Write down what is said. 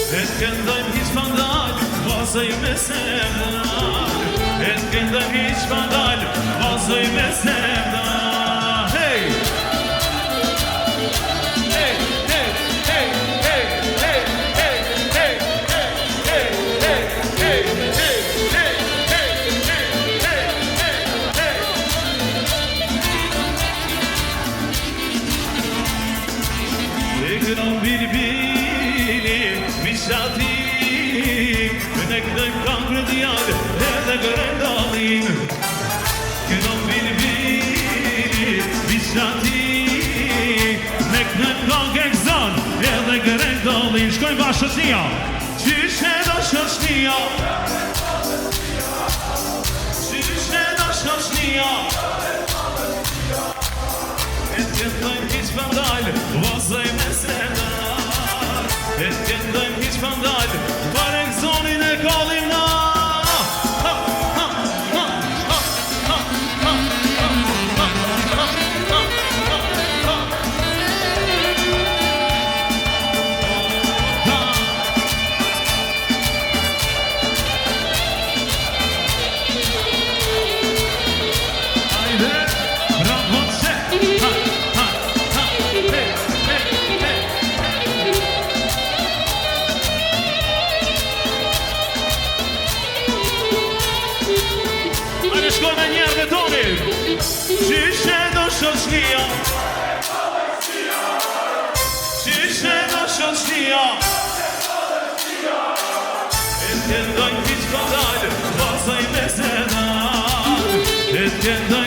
E t'kendojmë hiq pandal, vazoj me semdal. E t'kendojmë hiq pandal, vazoj me semdal. Hey! Hey, hey, hey, hey, hey, hey, hey, hey, hey, hey, hey, hey, hey, hey, hey. E kënon birbiri, mishatim, ne këdojmë kam për djallë, edhe gërendalin. Kënon birbiri, mishatim, ne këdojmë kam gëngzon, edhe gërendalin. Shkojmë bashkë shoqnia, qyshe do shoqnia, qyshe do shoqnia. E t'kendojmë hiq pandal, vazoj me semdal. E t'kendojmë hiq pandal, pare këzonin e kallim na. Shkojme njerë dhe toni, qyshe do shoqnia, qyshe do shoqnia. E t'kendojmë hiq pandal, vazoj me semdal. E t'kendojmë